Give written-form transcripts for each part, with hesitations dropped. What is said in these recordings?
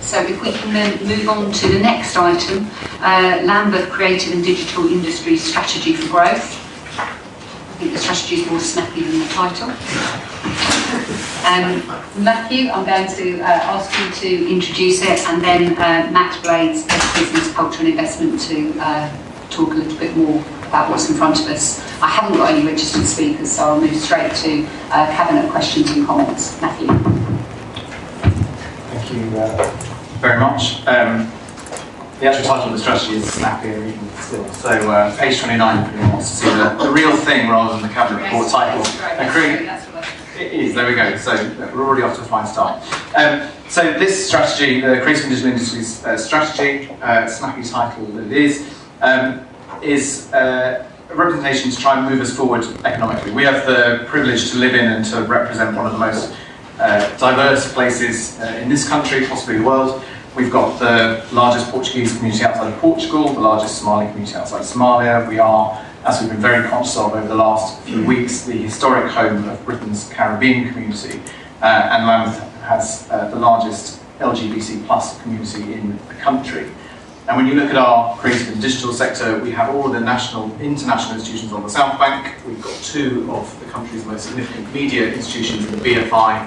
So if we can then move on to the next item, Lambeth Creative and Digital Industries Strategy for Growth. I think the strategy is more snappy than the title. Matthew, I'm going to ask you to introduce it, and then Matt Blades, Head of Business, Culture and Investment, to talk a little bit more about what's in front of us. I haven't got any registered speakers, so I'll move straight to Cabinet questions and comments. Matthew. Thank you very much. The actual title of the strategy is snappier even still. So page 29, if anyone wants to see the real thing rather than the Cabinet report title. It is, there we go. So we're already off to a fine start. So this strategy, the Creative and Digital Industries Strategy, snappy title that it is a representation to try and move us forward economically. We have the privilege to live in and to represent one of the most diverse places in this country, possibly the world. We've got the largest Portuguese community outside of Portugal, the largest Somali community outside of Somalia. We are, as we've been very conscious of over the last few weeks, the historic home of Britain's Caribbean community, and Lambeth has the largest LGBT plus community in the country. And when you look at our creative and digital sector, we have all of the national, international institutions on the South Bank. We've got two of the country's most significant media institutions in the BFI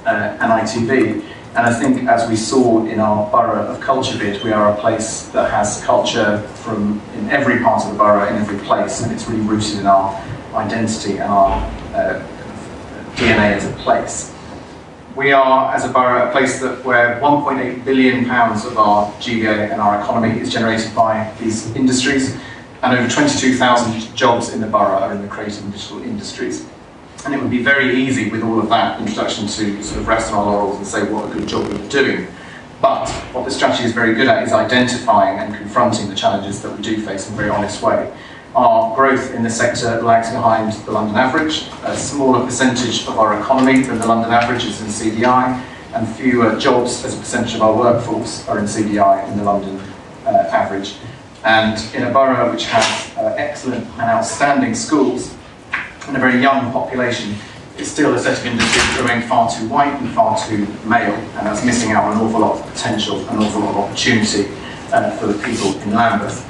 and ITV. And I think, as we saw in our borough of Culture, we are a place that has culture from in every part of the borough, in every place, and it's really rooted in our identity and our DNA as a place. We are, as a borough, a place where £1.8 billion of our GVA and our economy is generated by these industries, and over 22,000 jobs in the borough are in the creative and digital industries. And it would be very easy with all of that introduction to sort of rest on our laurels and say what a good job we're doing. But what the strategy is very good at is identifying and confronting the challenges that we do face in a very honest way. Our growth in the sector lags behind the London average. A smaller percentage of our economy than the London average is in CDI, and fewer jobs as a percentage of our workforce are in CDI than the London average. And in a borough which has excellent and outstanding schools, and a very young population, it's still a set of industries that remain far too white and far too male, and that's missing out on an awful lot of potential and an awful lot of opportunity for the people in Lambeth.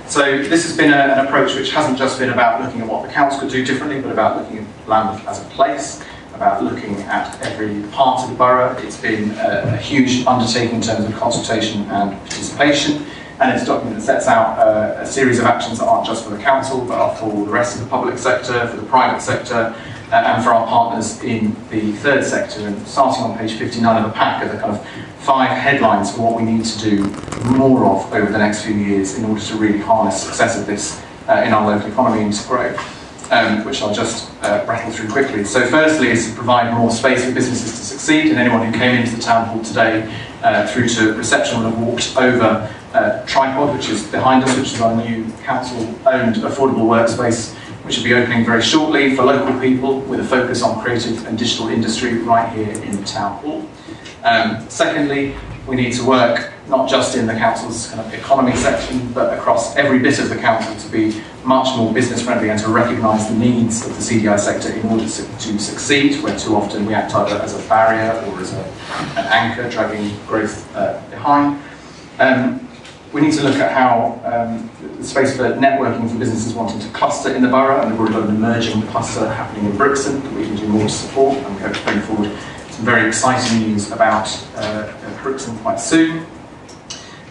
So this has been an approach which hasn't just been about looking at what the council could do differently, but about looking at Lambeth as a place, about looking at every part of the borough. It's been a huge undertaking in terms of consultation and participation. And it's a document that sets out a series of actions that aren't just for the council, but are for the rest of the public sector, for the private sector, and for our partners in the third sector. And starting on page 59 of the pack are the kind of 5 headlines for what we need to do more of over the next few years in order to really harness success of this in our local economy and to grow, which I'll just rattle through quickly. So firstly is to provide more space for businesses to succeed, and anyone who came into the town hall today through to reception will have walked over Tripod, which is behind us, which is our new council-owned affordable workspace, which will be opening very shortly for local people with a focus on creative and digital industry right here in the town hall. Secondly, we need to work not just in the council's kind of economy section, but across every bit of the council to be much more business friendly and to recognise the needs of the CDI sector in order to succeed, where too often we act either as a barrier or as an anchor dragging growth behind. We need to look at how the space for networking for businesses wanting to cluster in the borough, and we've already got an emerging cluster happening in Brixton that we can do more to support, and we hope to bring forward some very exciting news about Brixton quite soon.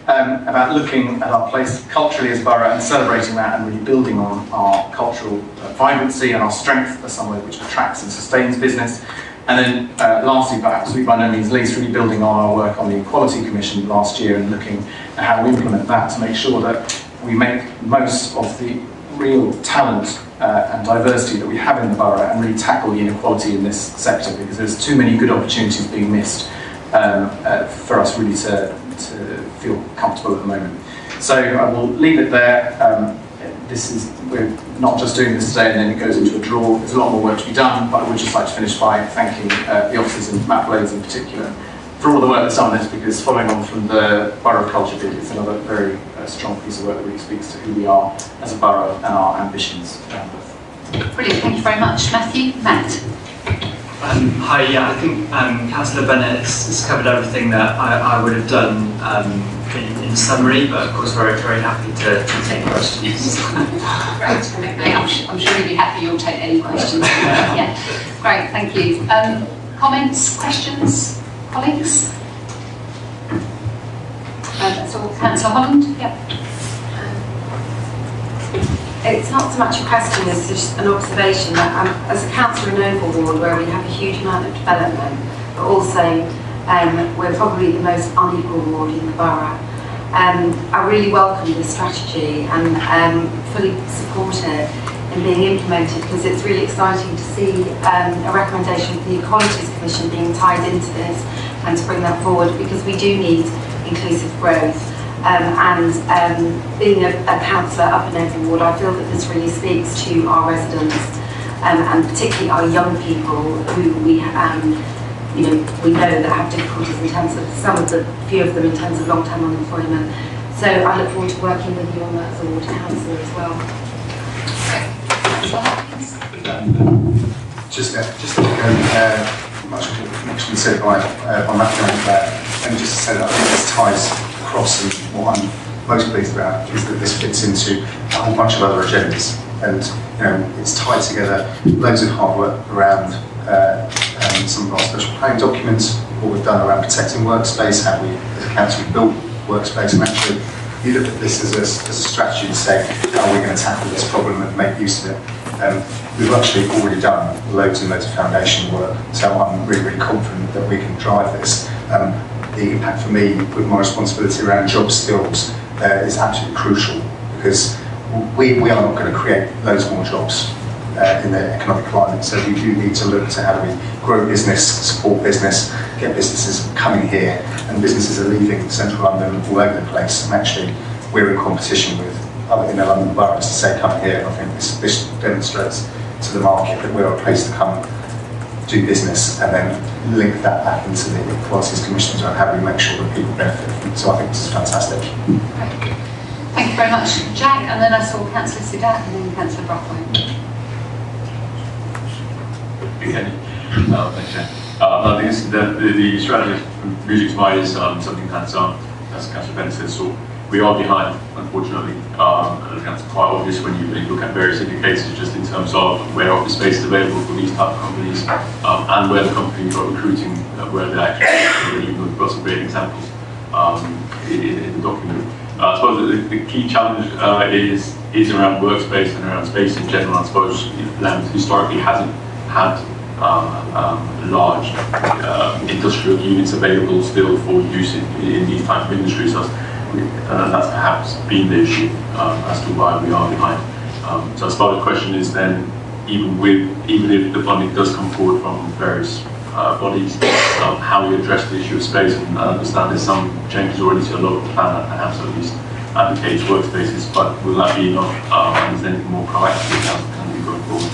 About looking at our place culturally as a borough and celebrating that and really building on our cultural vibrancy and our strength as somewhere which attracts and sustains business. And then lastly, but absolutely by no means least, really building on our work on the Equality Commission last year and looking at how we implement that to make sure that we make most of the real talent and diversity that we have in the borough and really tackle the inequality in this sector, because there's too many good opportunities being missed for us really to feel comfortable at the moment. So I will leave it there. We're not just doing this today and then it goes into a drawer. There's a lot more work to be done, but I would just like to finish by thanking the officers and Matt Blades in particular for all the work that's done on this, because following on from the Borough of Culture bid, it's another very strong piece of work that really speaks to who we are as a borough and our ambitions. Brilliant, thank you very much. Matthew, Matt. Hi, yeah, I think Councillor Bennett has covered everything that I would have done in summary, but of course very, very happy to take questions. Great, I'm sure you'll be happy you'll take any questions. Yeah, great, thank you. Comments, questions, colleagues? So Councillor Holland, yeah. It's not so much a question as just an observation that as a councillor in Oval Ward, where we have a huge amount of development, but also we're probably the most unequal ward in the borough. I really welcome this strategy and fully support it in being implemented, because it's really exciting to see a recommendation from the Equalities Commission being tied into this and to bring that forward, because we do need inclusive growth. Being a councillor up in Oval Ward, I feel that this really speaks to our residents and particularly our young people who we know that have difficulties in terms of few of them in terms of long-term unemployment. So I look forward to working with you on that as a ward councillor as well. Just to go much has been said by Matthew, and just to say that I think this ties across, and what I'm most pleased about is that this fits into a whole bunch of other agendas, and it's tied together loads of hard work around some of our special planning documents, what we've done around protecting workspace, how we as a council built workspace, and actually you look at this as a strategy to say how we're going to tackle this problem and make use of it. We've actually already done loads and loads of foundation work, so I'm really, really confident that we can drive this. The impact for me with my responsibility around job skills is absolutely crucial, because we are not going to create loads more jobs in the economic climate, so we do need to look to how do we grow business, support business, get businesses coming here, and businesses are leaving central London all over the place, and actually we're in competition with other inner London boroughs to say come here, and I think this demonstrates to the market that we're a place to come do business, and then link that back into the Equalities Commissions around how we make sure that people benefit from it. So I think this is fantastic. Great. Thank you very much, Jack, and then I saw Councillor Sidat and then Councillor Brathwaite. Thanks, Jen. I think the strategy from music to mind is something that, as Councillor Bennett said, so we are behind, unfortunately. And that's quite obvious when you look at various indicators, just in terms of where office space is available for these type of companies, and where the companies are recruiting, where they're actually, we've got some great examples in the document. I suppose the key challenge is around workspace and around space in general. I suppose land historically hasn't had large industrial units available still for use in these types of industries. That's perhaps been the issue as to why we are behind. So I suppose the question is then, even if the funding does come forward from various bodies, how we address the issue of space. And I understand there's some changes already to a local plan that perhaps at least advocates workspaces, but will that be enough? And is there anything more proactive that can be going forward?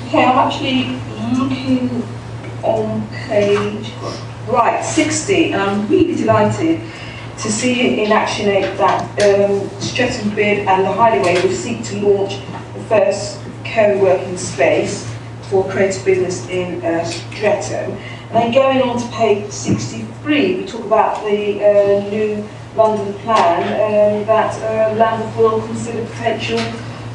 Okay, I'm actually looking on page 60, and I'm really delighted to see in Action 8 that Streatham Bid and the Hideaway will seek to launch the first co-working space for creative business in Streatham. And then going on to page 63, we talk about the new London plan that Lambeth will consider potential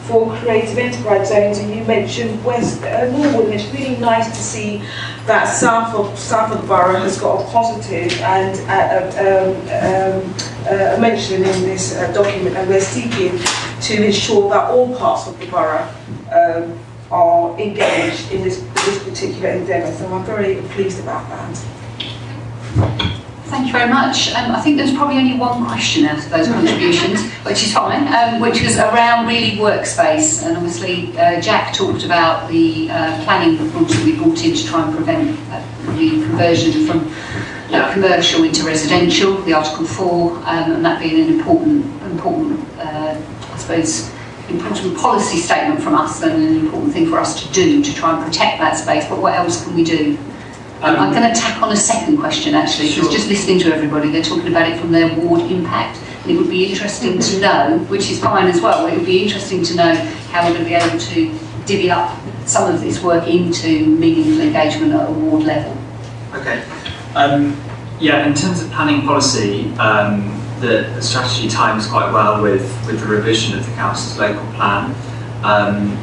for creative enterprise zones, and you mentioned West Norwood, and it's really nice to see that south of the borough has got a positive and a mention in this document, and we're seeking to ensure that all parts of the borough are engaged in this particular endeavour. So I'm very pleased about that. Thank you very much. I think there's probably only one question out of those contributions, which is fine, which was around really workspace. And obviously, Jack talked about the planning rules that we brought in to try and prevent the conversion from commercial into residential, the Article 4, and that being an important, I suppose, important policy statement from us and an important thing for us to do to try and protect that space. But what else can we do? I'm going to tack on a second question actually, because just listening to everybody, they're talking about it from their ward impact. And it would be interesting to know, which is fine as well, it would be interesting to know how we're going to be able to divvy up some of this work into meaningful engagement at a ward level. Okay. Yeah, in terms of planning policy, the strategy times quite well with the revision of the council's local plan.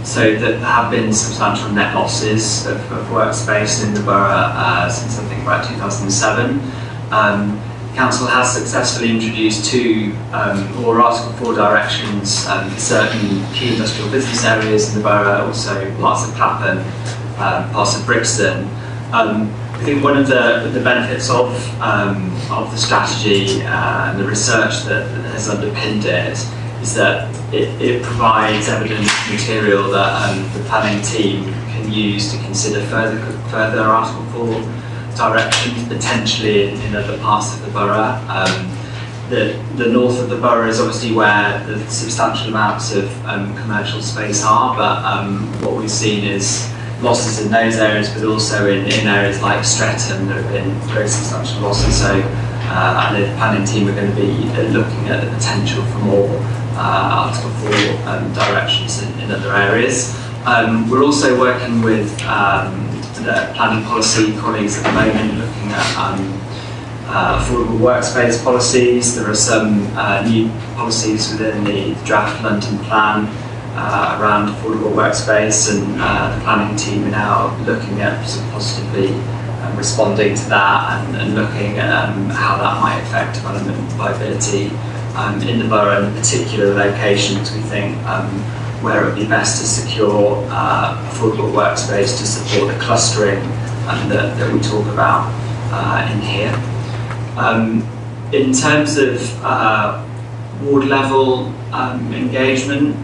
So that there have been substantial net losses of workspace in the borough since I think about 2007. Council has successfully introduced two or Article 4 directions for certain key industrial business areas in the borough, also parts of Clapham, parts of Brixton. I think one of the benefits of the strategy and the research that has underpinned it is that it provides evidence material that the planning team can use to consider further Article 4 directions, potentially in other parts of the borough. The north of the borough is obviously where the substantial amounts of commercial space are, but what we've seen is losses in those areas, but also in areas like Streatham there have been very substantial losses. So I know the planning team are going to be looking at the potential for more Article 4 directions in other areas. We're also working with the planning policy colleagues at the moment, looking at affordable workspace policies. There are some new policies within the draft London plan around affordable workspace, and the planning team are now looking at sort of positively responding to that and looking at how that might affect development viability in the borough, and in particular locations we think where it would be best to secure affordable workspace to support the clustering that we talk about in here. In terms of ward level engagement,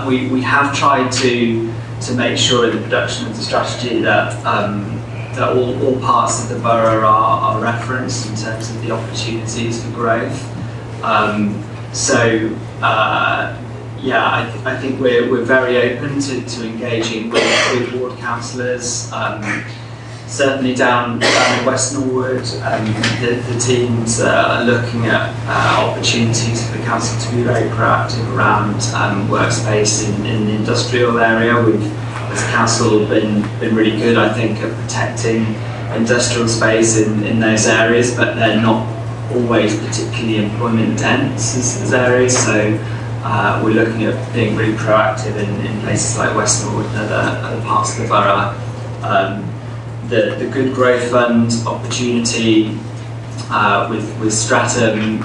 we have tried to make sure in the production of the strategy that that all parts of the borough are referenced in terms of the opportunities for growth. Yeah, I think we're very open to engaging with ward councillors. Certainly down in West Norwood, the teams are looking at opportunities for the council to be very proactive around workspace in the industrial area. We've, as a council, been really good, I think, at protecting industrial space in those areas, but they're not always particularly employment dense as areas. So we're looking at being really proactive in places like West Norwood and other parts of the borough. The Good Growth Fund opportunity with Streatham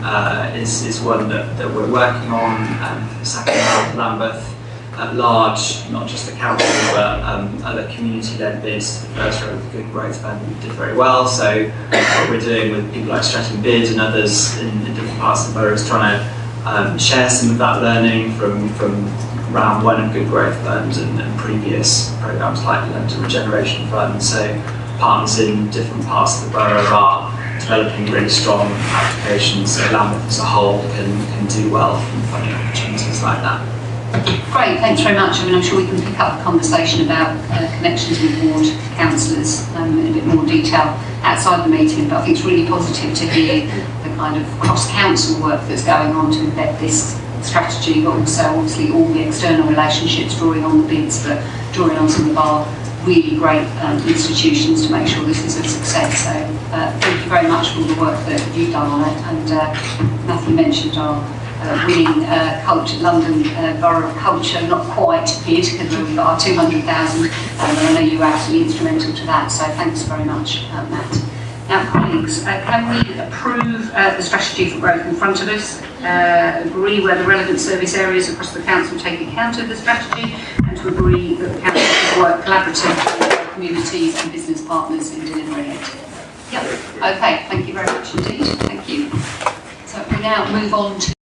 is one that we're working on. For the second half, Lambeth at large, not just the council, but other community-led bids. The first round of the Good Growth Fund did very well. So what we're doing with people like Streatham Bid and others in different parts of the borough is trying to share some of that learning from round one of Good Growth Fund and previous programmes like the London Regeneration Fund. So partners in different parts of the borough are developing really strong applications, so Lambeth as a whole can do well from funding opportunities like that. Great, thanks very much. I mean, I'm sure we can pick up a conversation about connections with ward councillors in a bit more detail outside the meeting, but I think it's really positive to hear the kind of cross-council work that's going on to embed this strategy, but also obviously all the external relationships, drawing on the bids, but drawing on some of our really great institutions to make sure this is a success. So thank you very much for all the work that you've done on it. And Matthew mentioned our winning London Borough of Culture, not quite bid, because we've got our 200,000, and I know you were absolutely instrumental to that, so thanks very much, Matt. Now, colleagues, can we approve the strategy for growth in front of us, agree where the relevant service areas across the council take account of the strategy, and to agree that the council should work collaboratively with communities and business partners in delivering it? Yep. Okay, thank you very much indeed. Thank you. So we now move on to